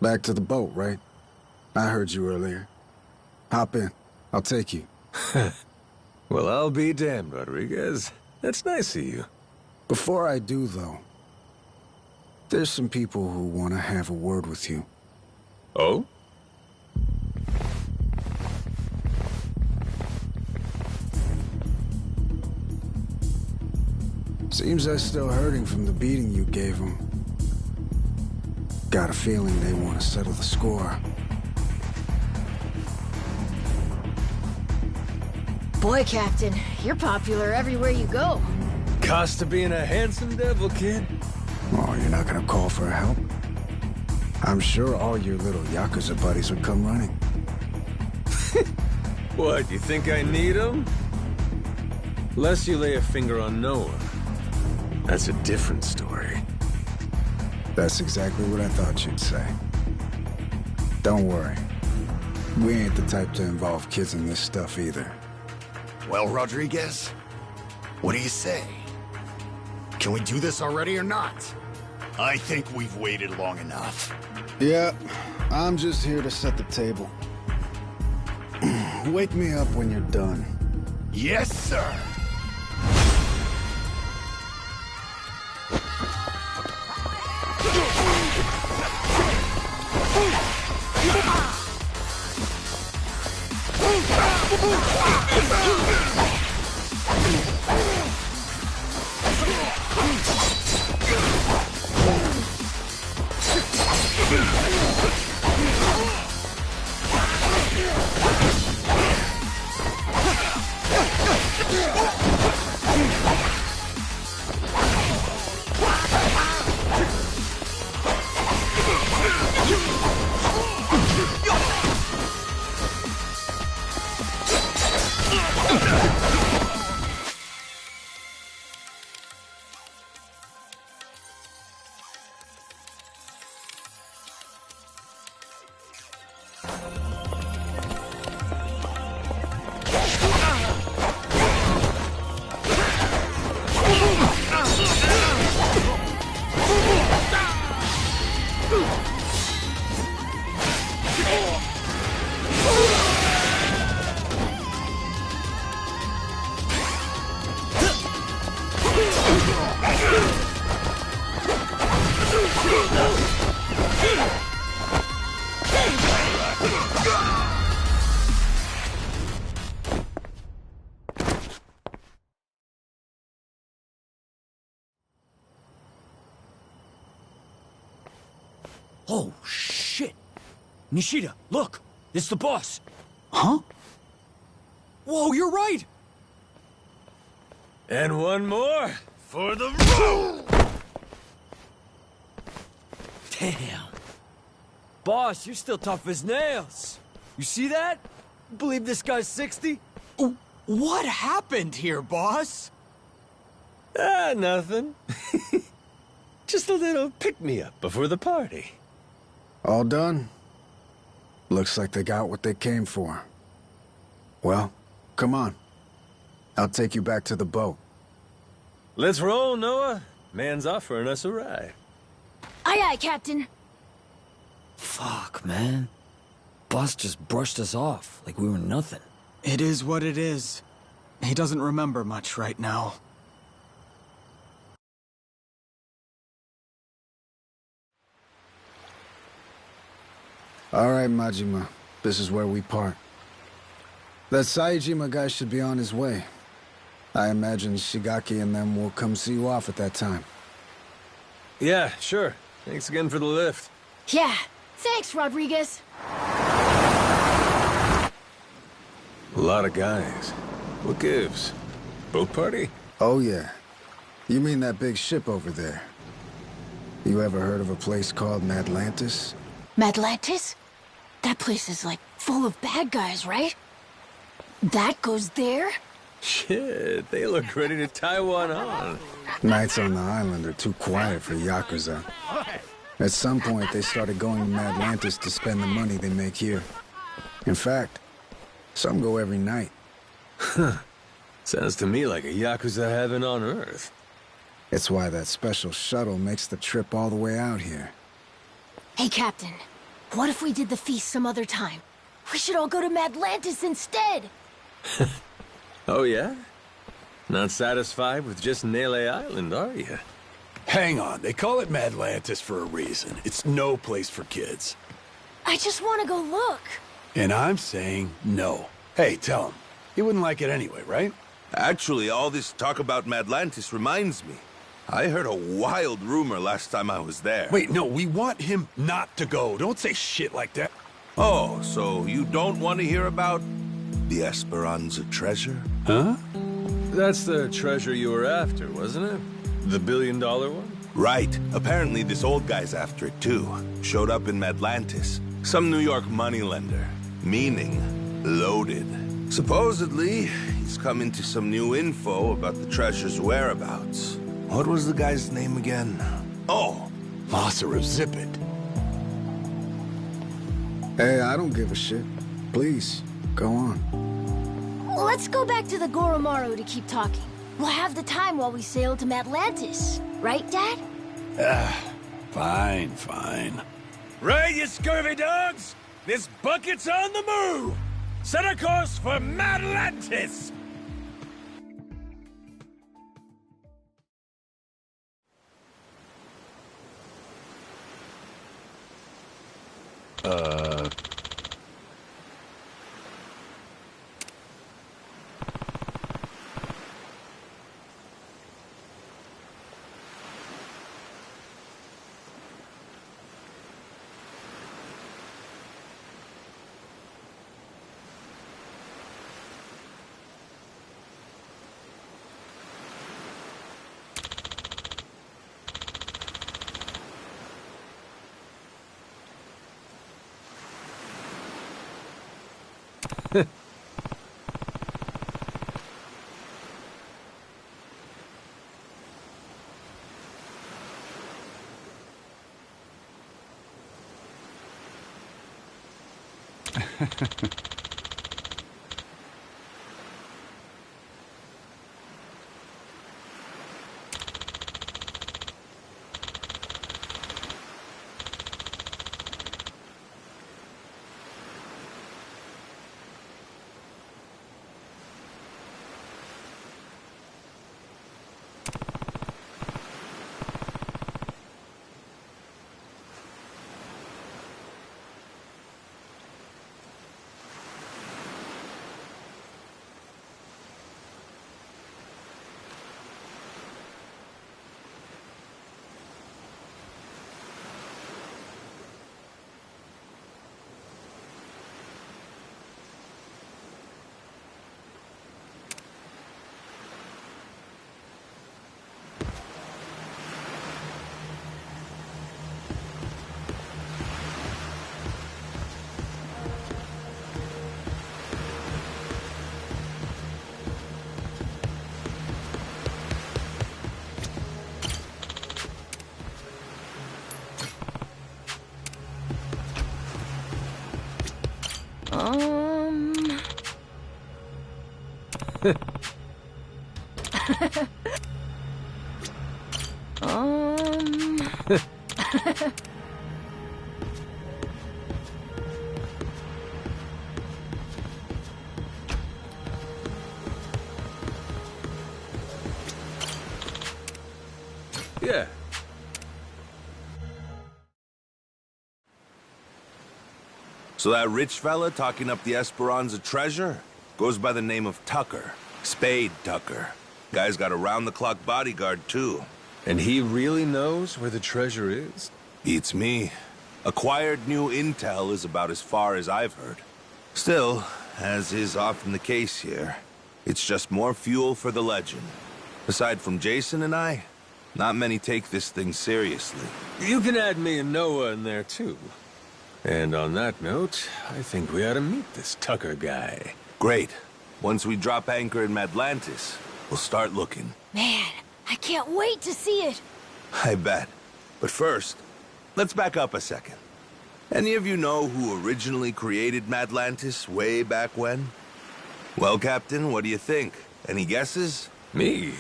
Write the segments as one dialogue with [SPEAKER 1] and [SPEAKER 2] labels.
[SPEAKER 1] Back to the boat, right? I heard you earlier. Hop in. I'll take you.
[SPEAKER 2] Well, I'll be damned, Rodriguez. That's nice of you.
[SPEAKER 1] Before I do, though, there's some people who want to have a word with you.
[SPEAKER 2] Oh?
[SPEAKER 1] Seems they're still hurting from the beating you gave them. Got a feeling they want to settle the score.
[SPEAKER 3] Boy, Captain, you're popular everywhere you go.
[SPEAKER 2] Cost of being a handsome devil, kid.
[SPEAKER 1] Oh, you're not gonna call for help? I'm sure all your little Yakuza buddies would come running.
[SPEAKER 2] What, you think I need them? Lest you lay a finger on Noah. That's a different story.
[SPEAKER 1] That's exactly what I thought you'd say. Don't worry. We ain't the type to involve kids in this stuff either.
[SPEAKER 4] Well, Rodriguez, what do you say? Can we do this already or not? I think we've waited long enough.
[SPEAKER 1] Yeah, I'm just here to set the table. Wake me up when you're done.
[SPEAKER 4] Yes, sir!
[SPEAKER 5] Oh, shit! Nishida, look! It's the boss!
[SPEAKER 4] Huh?
[SPEAKER 5] Whoa, you're right!
[SPEAKER 2] And one more for the road!
[SPEAKER 5] Damn. Boss, you're still tough as nails. You see that? Believe this guy's 60?
[SPEAKER 6] What happened here, boss?
[SPEAKER 2] Ah, nothing. Just a little pick-me-up before the party.
[SPEAKER 1] All done? Looks like they got what they came for. Well, come on. I'll take you back to the boat.
[SPEAKER 2] Let's roll, Noah. Man's offering us a ride.
[SPEAKER 3] Aye, aye, Captain.
[SPEAKER 5] Fuck, man. Boss just brushed us off like we were nothing.
[SPEAKER 6] It is what it is. He doesn't remember much right now.
[SPEAKER 1] All right, Majima. This is where we part. That Saejima guy should be on his way. I imagine Shigaki and them will come see you off at that time.
[SPEAKER 2] Yeah, sure. Thanks again for the lift.
[SPEAKER 3] Yeah, thanks, Rodriguez.
[SPEAKER 2] A lot of guys. What gives? Boat party?
[SPEAKER 1] Oh, yeah. You mean that big ship over there? You ever heard of a place called Madlantis?
[SPEAKER 3] Madlantis? That place is, like, full of bad guys, right? That goes there?
[SPEAKER 2] Shit, they look ready to tie one on.
[SPEAKER 1] Nights on the island are too quiet for Yakuza. At some point, they started going to Madlantis to spend the money they make here. In fact, some go every night.
[SPEAKER 2] Sounds to me like a Yakuza heaven on Earth.
[SPEAKER 1] It's why that special shuttle makes the trip all the way out here.
[SPEAKER 3] Hey, Captain. What if we did the feast some other time? We should all go to Madlantis instead!
[SPEAKER 2] Oh, yeah? Not satisfied with just Nele Island, are you?
[SPEAKER 4] Hang on, they call it Madlantis for a reason. It's no place for kids.
[SPEAKER 3] I just want to go look.
[SPEAKER 4] And I'm saying no. Hey, tell him. He wouldn't like it anyway, right?
[SPEAKER 7] Actually, all this talk about Madlantis reminds me. I heard a wild rumor last time I was there.
[SPEAKER 4] Wait, no, we want him not to go. Don't say shit like that.
[SPEAKER 7] Oh, so you don't want to hear about the Esperanza treasure?
[SPEAKER 4] Huh?
[SPEAKER 2] That's the treasure you were after, wasn't it? The $1 billion one?
[SPEAKER 7] Right. Apparently this old guy's after it too. Showed up in Madlantis. Some New York moneylender. Meaning, loaded. Supposedly, he's come into some new info about the treasure's whereabouts. What was the guy's name again? Oh,
[SPEAKER 4] Master of Zippet.
[SPEAKER 1] Hey, I don't give a shit. Please, go on.
[SPEAKER 3] Let's go back to the Goromaru to keep talking. We'll have the time while we sail to Madlantis. Right, Dad?
[SPEAKER 4] Fine, fine.
[SPEAKER 5] Right, you scurvy dogs! This bucket's on the move! Set a course for Madlantis!
[SPEAKER 2] Yeah.
[SPEAKER 7] So that rich fella talking up the Esperanza treasure goes by the name of Tucker. Spade Tucker. Guy's got a round-the-clock bodyguard, too.
[SPEAKER 2] And he really knows where the treasure is?
[SPEAKER 7] Beats me. Acquired new intel is about as far as I've heard. Still, as is often the case here, it's just more fuel for the legend. Aside from Jason and I, not many take this thing seriously.
[SPEAKER 2] You can add me and Noah in there, too. And on that note, I think we ought to meet this Tucker guy.
[SPEAKER 7] Great. Once we drop anchor in Madlantis, we'll start looking.
[SPEAKER 3] Man, I can't wait to see it.
[SPEAKER 7] I bet. But first, let's back up a second. Any of you know who originally created Madlantis way back when? Well, Captain, what do you think? Any guesses?
[SPEAKER 2] Me?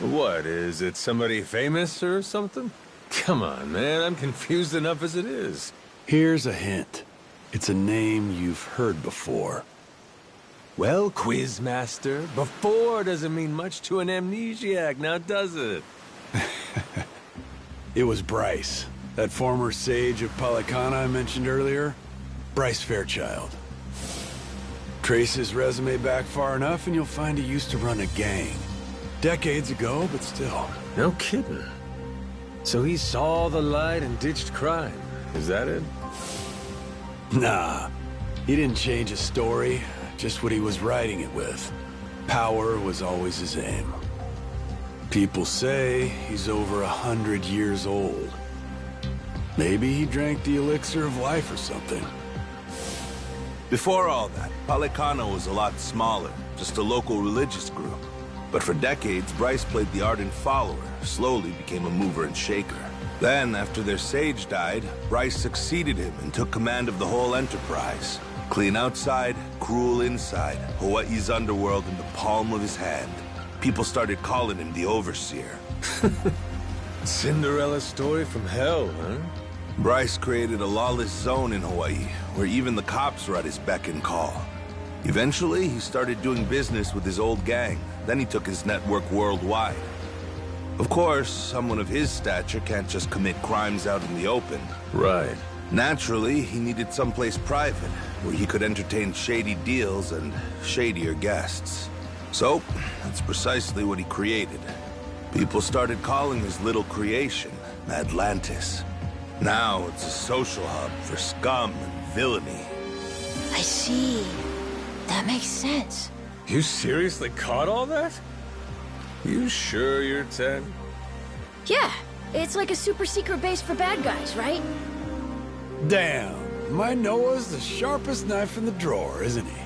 [SPEAKER 2] What, is it somebody famous or something? Come on, man, I'm confused enough as it is.
[SPEAKER 8] Here's a hint. It's a name you've heard before.
[SPEAKER 2] Well, Quizmaster, before doesn't mean much to an amnesiac, now does it?
[SPEAKER 8] It was Bryce, that former sage of Polycana I mentioned earlier. Bryce Fairchild. Trace his resume back far enough and you'll find he used to run a gang. Decades ago, but still.
[SPEAKER 2] No kidding. So he saw the light and ditched crime. Is that it?
[SPEAKER 8] Nah, he didn't change his story, just what he was writing it with. Power was always his aim. People say he's over 100 years old. Maybe he drank the elixir of life or something.
[SPEAKER 7] Before all that, Polycana was a lot smaller, just a local religious group. But for decades, Bryce played the ardent follower, slowly became a mover and shaker. Then, after their sage died, Bryce succeeded him and took command of the whole enterprise. Clean outside, cruel inside, Hawaii's underworld in the palm of his hand. People started calling him the Overseer.
[SPEAKER 2] Cinderella story from hell, huh?
[SPEAKER 7] Bryce created a lawless zone in Hawaii, where even the cops were at his beck and call. Eventually, he started doing business with his old gang. Then he took his network worldwide. Of course, someone of his stature can't just commit crimes out in the open.
[SPEAKER 2] Right.
[SPEAKER 7] Naturally, he needed someplace private, where he could entertain shady deals and shadier guests. So, that's precisely what he created. People started calling his little creation Atlantis. Now it's a social hub for scum and villainy.
[SPEAKER 3] I see. That makes sense.
[SPEAKER 2] You seriously caught all that? You sure you're 10?
[SPEAKER 3] Yeah, it's like a super secret base for bad guys, right?
[SPEAKER 8] Damn, my Noah's the sharpest knife in the drawer, isn't he?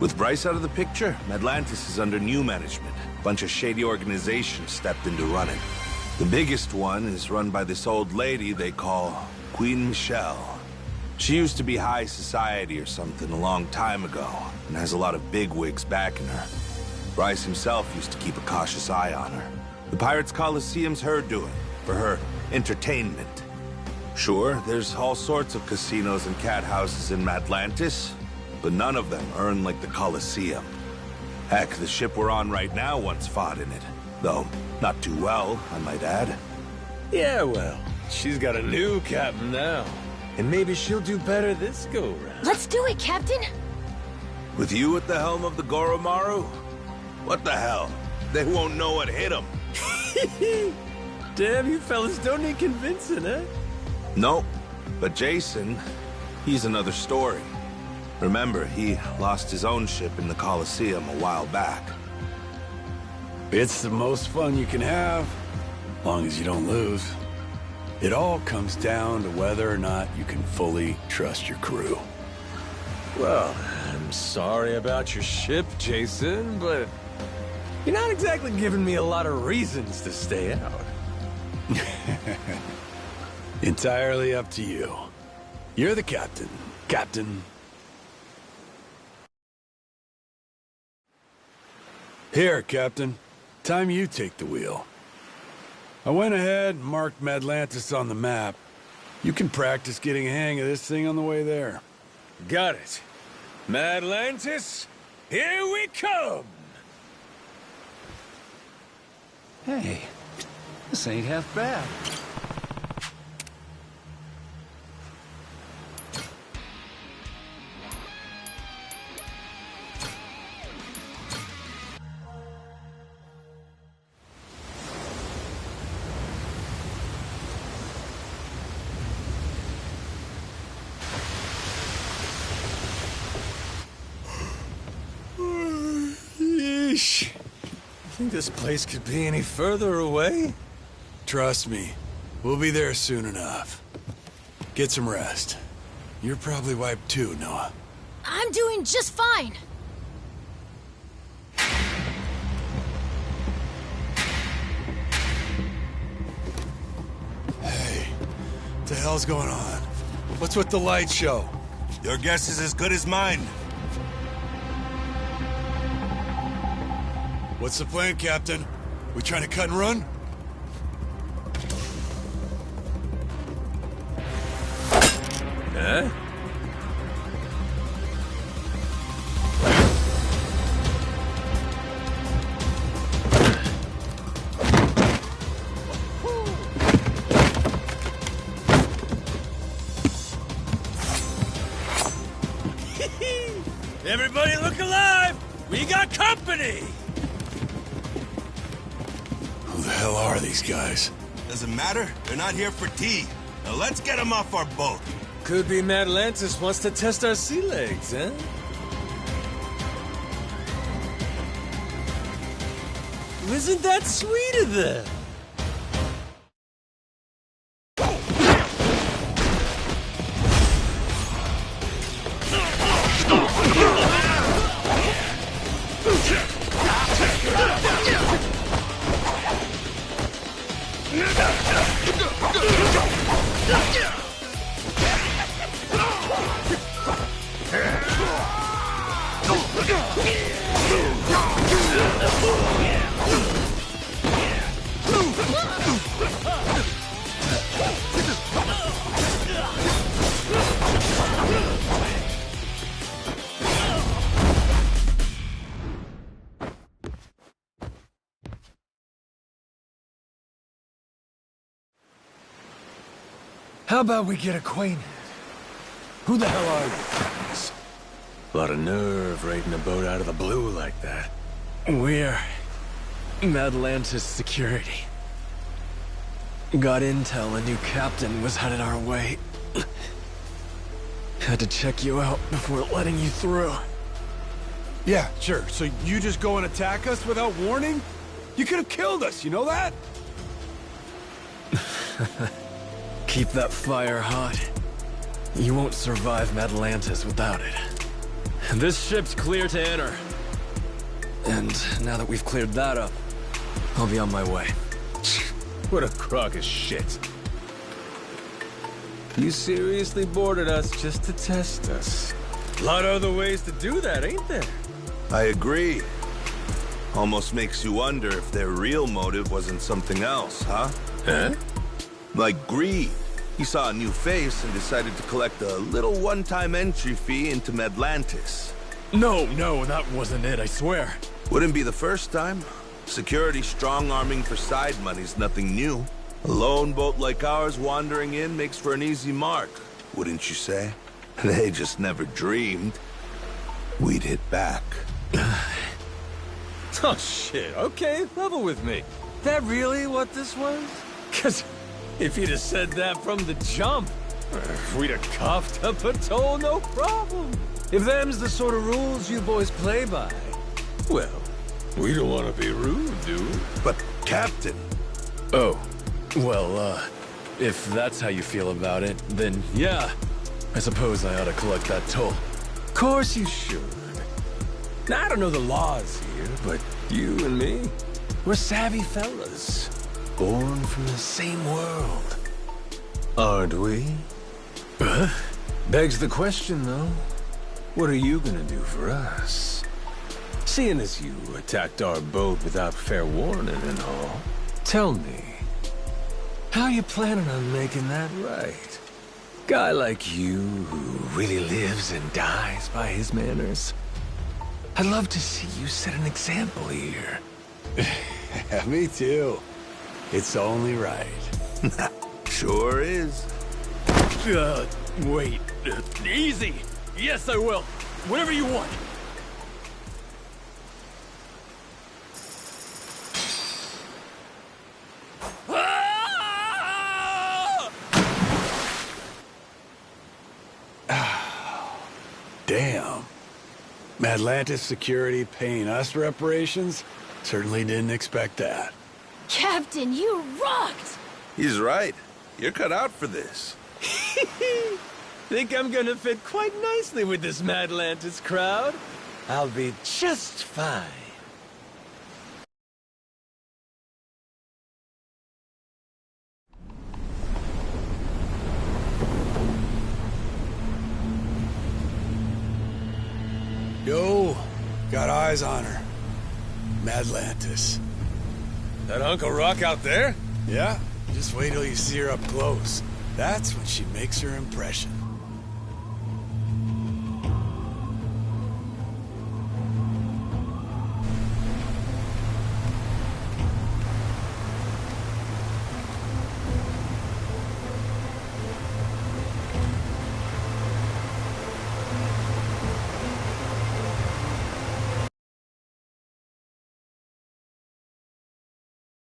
[SPEAKER 7] With Bryce out of the picture, Atlantis is under new management. A bunch of shady organizations stepped in to run it. The biggest one is run by this old lady they call Queen Michelle. She used to be high society or something a long time ago, and has a lot of bigwigs backing her. Bryce himself used to keep a cautious eye on her. The Pirates Coliseum's her doing, for her entertainment. Sure, there's all sorts of casinos and cat houses in Atlantis, but none of them earn like the Coliseum. Heck, the ship we're on right now once fought in it. Though, not too well, I might add.
[SPEAKER 2] Yeah, well, she's got a new captain now. And maybe she'll do better this go-round.
[SPEAKER 3] Let's do it, Captain!
[SPEAKER 7] With you at the helm of the Goromaru? What the hell? They won't know what hit them.
[SPEAKER 2] Damn, you fellas don't need convincing, eh?
[SPEAKER 7] Nope. But Jason, he's another story. Remember, he lost his own ship in the Coliseum a while back.
[SPEAKER 8] It's the most fun you can have, as long as you don't lose. It all comes down to whether or not you can fully trust your crew.
[SPEAKER 2] Well, I'm sorry about your ship, Jason, but you're not exactly giving me a lot of reasons to stay out.
[SPEAKER 8] Entirely up to you. You're the captain, Captain. Here, Captain. Time you take the wheel. I went ahead and marked Madlantis on the map. You can practice getting a hang of this thing on the way there.
[SPEAKER 2] Got it. Madlantis, here we come!
[SPEAKER 9] Hey, this ain't half bad.
[SPEAKER 2] Yeesh. You think this place could be any further away?
[SPEAKER 8] Trust me, we'll be there soon enough. Get some rest. You're probably wiped too, Noah.
[SPEAKER 3] I'm doing just fine.
[SPEAKER 8] Hey, what the hell's going on? What's with the light show?
[SPEAKER 7] Your guess is as good as mine.
[SPEAKER 8] What's the plan, Captain? We trying to cut and run?
[SPEAKER 2] Huh?
[SPEAKER 5] Everybody look alive! We got company!
[SPEAKER 8] Who the hell are these guys?
[SPEAKER 7] Doesn't matter. They're not here for tea. Now let's get them off our boat.
[SPEAKER 2] Could be Madlantis wants to test our sea legs, huh? Isn't that sweet of them? How about we get acquainted? Who the hell are you? A lot of nerve raiding a boat out of the blue like that.
[SPEAKER 5] We're Madlantis Security. Got intel a new captain was headed our way. Had to check you out before letting you through.
[SPEAKER 8] Yeah, sure. So you just go and attack us without warning? You could have killed us, you know that?
[SPEAKER 5] Keep that fire hot. You won't survive Madlantis without it. This ship's clear to enter. And now that we've cleared that up, I'll be on my way.
[SPEAKER 2] What a crock of shit. You seriously boarded us just to test us. A lot of other ways to do that, ain't there?
[SPEAKER 7] I agree. Almost makes you wonder if their real motive wasn't something else, huh?
[SPEAKER 2] Huh?
[SPEAKER 7] Like greed. He saw a new face and decided to collect a little one-time entry fee into Medlantis.
[SPEAKER 5] No, that wasn't it, I swear.
[SPEAKER 7] Wouldn't be the first time. Security strong-arming for side money's nothing new. A lone boat like ours wandering in makes for an easy mark, wouldn't you say? They just never dreamed we'd hit back.
[SPEAKER 2] Oh, shit. Okay, level with me. That really what this was? Because if he'd have said that from the jump, we'd have coughed up a toll, no problem. If them's the sort of rules you boys play by, well, we don't want to be rude, do we?
[SPEAKER 7] But, Captain...
[SPEAKER 5] Oh, well, if that's how you feel about it, then yeah, I suppose I ought to collect that toll.
[SPEAKER 2] Of course you should. Now, I don't know the laws here, but you and me, we're savvy fellas. Born from the same world. Aren't we? Begs the question, though. What are you gonna do for us? Seeing as you attacked our boat without fair warning and all, tell me, how you planning on making that right? Guy like you who really lives and dies by his manners. I'd love to see you set an example here.
[SPEAKER 8] Me too. It's only right.
[SPEAKER 7] Sure is.
[SPEAKER 5] Wait. Easy! Yes, I will. Whatever you want.
[SPEAKER 8] Damn. Atlantis security paying us reparations? Certainly didn't expect that.
[SPEAKER 3] Captain, you rocked!
[SPEAKER 7] He's right. You're cut out for this.
[SPEAKER 2] Think I'm gonna fit quite nicely with this Madlantis crowd? I'll be just fine.
[SPEAKER 8] Yo, got eyes on her. Madlantis.
[SPEAKER 2] That Uncle Rock out there?
[SPEAKER 8] Yeah, just wait till you see her up close. That's when she makes her impression.